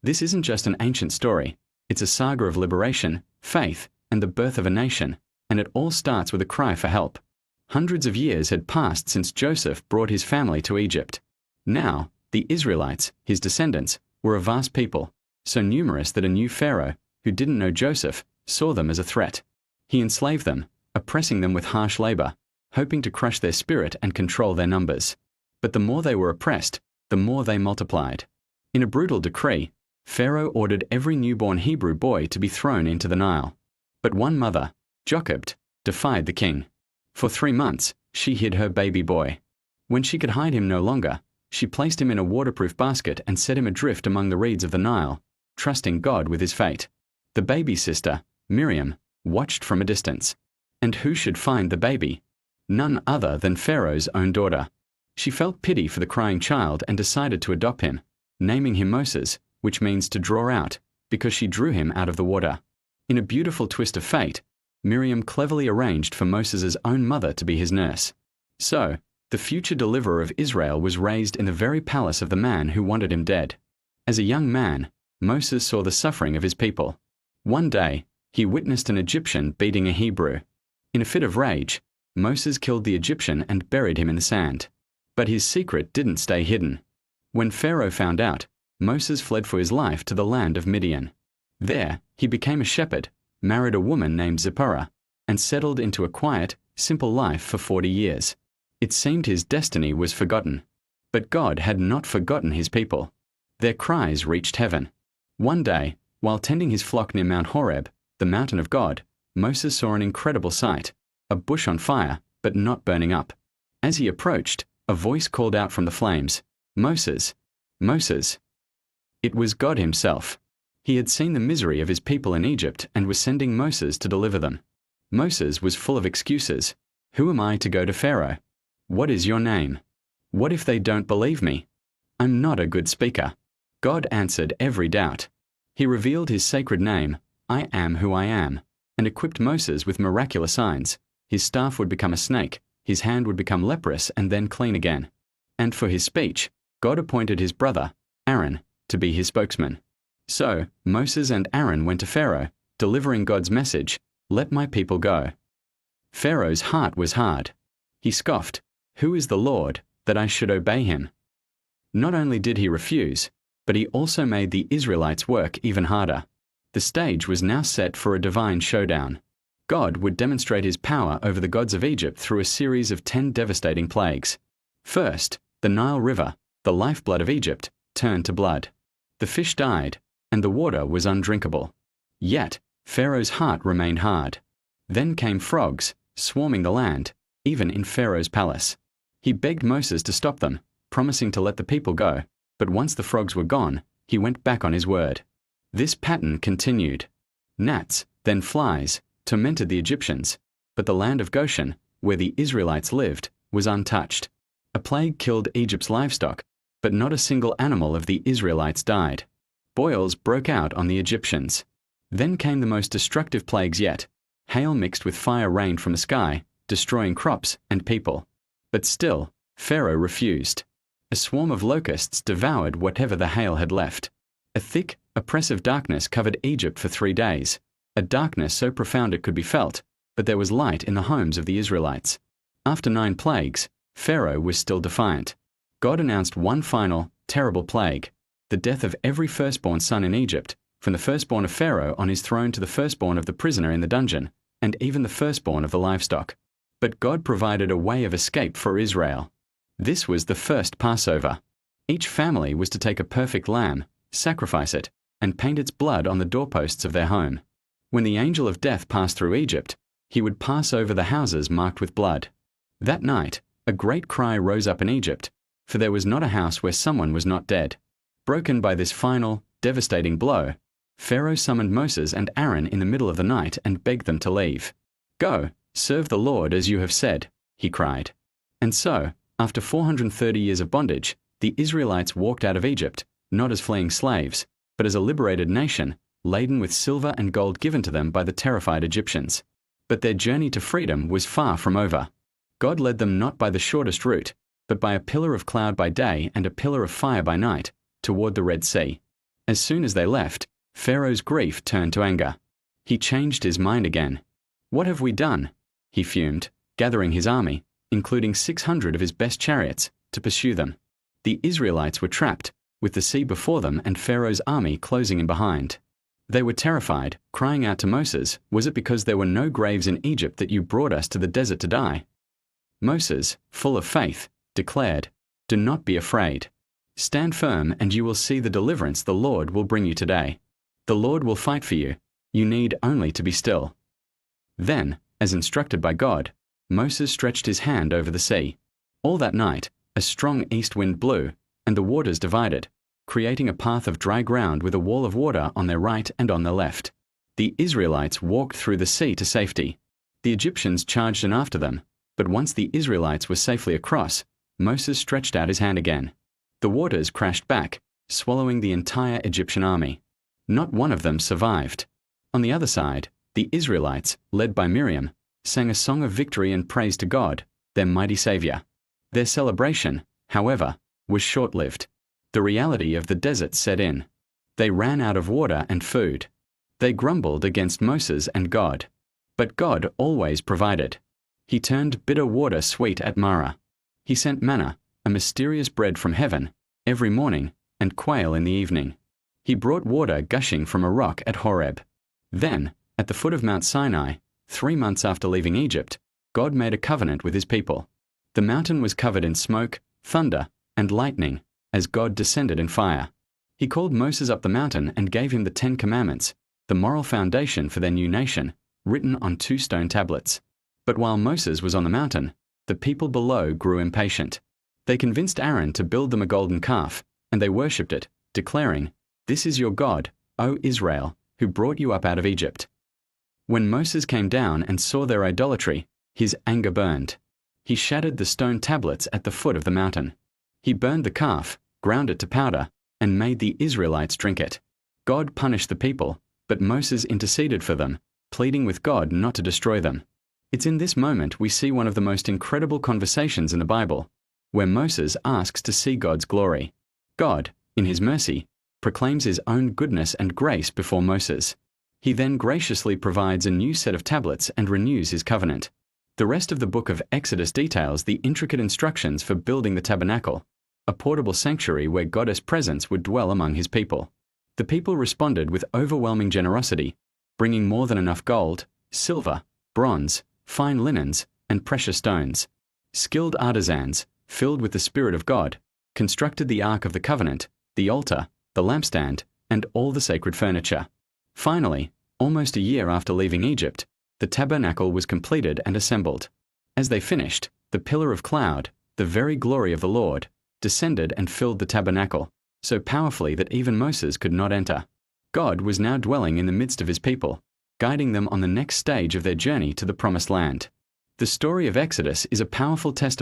This isn't just an ancient story, it's a saga of liberation, faith, and the birth of a nation, and it all starts with a cry for help. Hundreds of years had passed since Joseph brought his family to Egypt. Now, the Israelites, his descendants, were a vast people, so numerous that a new Pharaoh, who didn't know Joseph, saw them as a threat. He enslaved them, oppressing them with harsh labor, hoping to crush their spirit and control their numbers. But the more they were oppressed, the more they multiplied. In a brutal decree, Pharaoh ordered every newborn Hebrew boy to be thrown into the Nile. But one mother, Jochebed, defied the king. For 3 months, she hid her baby boy. When she could hide him no longer, she placed him in a waterproof basket and set him adrift among the reeds of the Nile, trusting God with his fate. The baby's sister, Miriam, watched from a distance. And who should find the baby? None other than Pharaoh's own daughter. She felt pity for the crying child and decided to adopt him, naming him Moses, which means to draw out, because she drew him out of the water. In a beautiful twist of fate, Miriam cleverly arranged for Moses' own mother to be his nurse. So, the future deliverer of Israel was raised in the very palace of the man who wanted him dead. As a young man, Moses saw the suffering of his people. One day, he witnessed an Egyptian beating a Hebrew. In a fit of rage, Moses killed the Egyptian and buried him in the sand. But his secret didn't stay hidden. When Pharaoh found out, Moses fled for his life to the land of Midian. There, he became a shepherd, married a woman named Zipporah, and settled into a quiet, simple life for 40 years. It seemed his destiny was forgotten. But God had not forgotten his people. Their cries reached heaven. One day, while tending his flock near Mount Horeb, the mountain of God, Moses saw an incredible sight, a bush on fire, but not burning up. As he approached, a voice called out from the flames, "Moses, Moses." It was God himself. He had seen the misery of his people in Egypt and was sending Moses to deliver them. Moses was full of excuses. "Who am I to go to Pharaoh? What is your name? What if they don't believe me? I'm not a good speaker." God answered every doubt. He revealed his sacred name, "I am who I am," and equipped Moses with miraculous signs. His staff would become a snake, his hand would become leprous and then clean again. And for his speech, God appointed his brother, Aaron, to be his spokesman. So, Moses and Aaron went to Pharaoh, delivering God's message, "Let my people go." Pharaoh's heart was hard. He scoffed, "Who is the Lord, that I should obey him?" Not only did he refuse, but he also made the Israelites work even harder. The stage was now set for a divine showdown. God would demonstrate his power over the gods of Egypt through a series of 10 devastating plagues. First, the Nile River, the lifeblood of Egypt, turned to blood. The fish died, and the water was undrinkable. Yet, Pharaoh's heart remained hard. Then came frogs, swarming the land, even in Pharaoh's palace. He begged Moses to stop them, promising to let the people go, but once the frogs were gone, he went back on his word. This pattern continued. Gnats, then flies, tormented the Egyptians, but the land of Goshen, where the Israelites lived, was untouched. A plague killed Egypt's livestock, but not a single animal of the Israelites died. Boils broke out on the Egyptians. Then came the most destructive plagues yet. Hail mixed with fire rained from the sky, destroying crops and people. But still, Pharaoh refused. A swarm of locusts devoured whatever the hail had left. A thick, oppressive darkness covered Egypt for 3 days, a darkness so profound it could be felt, but there was light in the homes of the Israelites. After 9 plagues, Pharaoh was still defiant. God announced one final, terrible plague, the death of every firstborn son in Egypt, from the firstborn of Pharaoh on his throne to the firstborn of the prisoner in the dungeon, and even the firstborn of the livestock. But God provided a way of escape for Israel. This was the first Passover. Each family was to take a perfect lamb, sacrifice it, and paint its blood on the doorposts of their home. When the angel of death passed through Egypt, he would pass over the houses marked with blood. That night, a great cry rose up in Egypt, for there was not a house where someone was not dead. Broken by this final, devastating blow, Pharaoh summoned Moses and Aaron in the middle of the night and begged them to leave. "Go, serve the Lord as you have said," he cried. And so, after 430 years of bondage, the Israelites walked out of Egypt, not as fleeing slaves, but as a liberated nation, laden with silver and gold given to them by the terrified Egyptians. But their journey to freedom was far from over. God led them not by the shortest route, but by a pillar of cloud by day and a pillar of fire by night, toward the Red Sea. As soon as they left, Pharaoh's grief turned to anger. He changed his mind again. "What have we done?" he fumed, gathering his army, including 600 of his best chariots, to pursue them. The Israelites were trapped, with the sea before them and Pharaoh's army closing in behind. They were terrified, crying out to Moses, "Was it because there were no graves in Egypt that you brought us to the desert to die?" Moses, full of faith, declared, "Do not be afraid. Stand firm and you will see the deliverance the Lord will bring you today. The Lord will fight for you. You need only to be still." Then, as instructed by God, Moses stretched his hand over the sea. All that night, a strong east wind blew, and the waters divided, creating a path of dry ground with a wall of water on their right and on their left. The Israelites walked through the sea to safety. The Egyptians charged in after them, but once the Israelites were safely across, Moses stretched out his hand again. The waters crashed back, swallowing the entire Egyptian army. Not one of them survived. On the other side, the Israelites, led by Miriam, sang a song of victory and praise to God, their mighty Savior. Their celebration, however, was short-lived. The reality of the desert set in. They ran out of water and food. They grumbled against Moses and God. But God always provided. He turned bitter water sweet at Marah. He sent manna, a mysterious bread from heaven, every morning, and quail in the evening. He brought water gushing from a rock at Horeb. Then, at the foot of Mount Sinai, 3 months after leaving Egypt, God made a covenant with his people. The mountain was covered in smoke, thunder, and lightning, as God descended in fire. He called Moses up the mountain and gave him the 10 Commandments, the moral foundation for their new nation, written on 2 stone tablets. But while Moses was on the mountain, the people below grew impatient. They convinced Aaron to build them a golden calf, and they worshipped it, declaring, "This is your God, O Israel, who brought you up out of Egypt." When Moses came down and saw their idolatry, his anger burned. He shattered the stone tablets at the foot of the mountain. He burned the calf, ground it to powder, and made the Israelites drink it. God punished the people, but Moses interceded for them, pleading with God not to destroy them. It's in this moment we see one of the most incredible conversations in the Bible, where Moses asks to see God's glory. God, in his mercy, proclaims his own goodness and grace before Moses. He then graciously provides a new set of tablets and renews his covenant. The rest of the book of Exodus details the intricate instructions for building the tabernacle, a portable sanctuary where God's presence would dwell among his people. The people responded with overwhelming generosity, bringing more than enough gold, silver, bronze, fine linens, and precious stones. Skilled artisans, filled with the Spirit of God, constructed the Ark of the Covenant, the altar, the lampstand, and all the sacred furniture. Finally, almost a year after leaving Egypt, the tabernacle was completed and assembled. As they finished, the pillar of cloud, the very glory of the Lord, descended and filled the tabernacle, so powerfully that even Moses could not enter. God was now dwelling in the midst of his people, guiding them on the next stage of their journey to the Promised Land. The story of Exodus is a powerful testament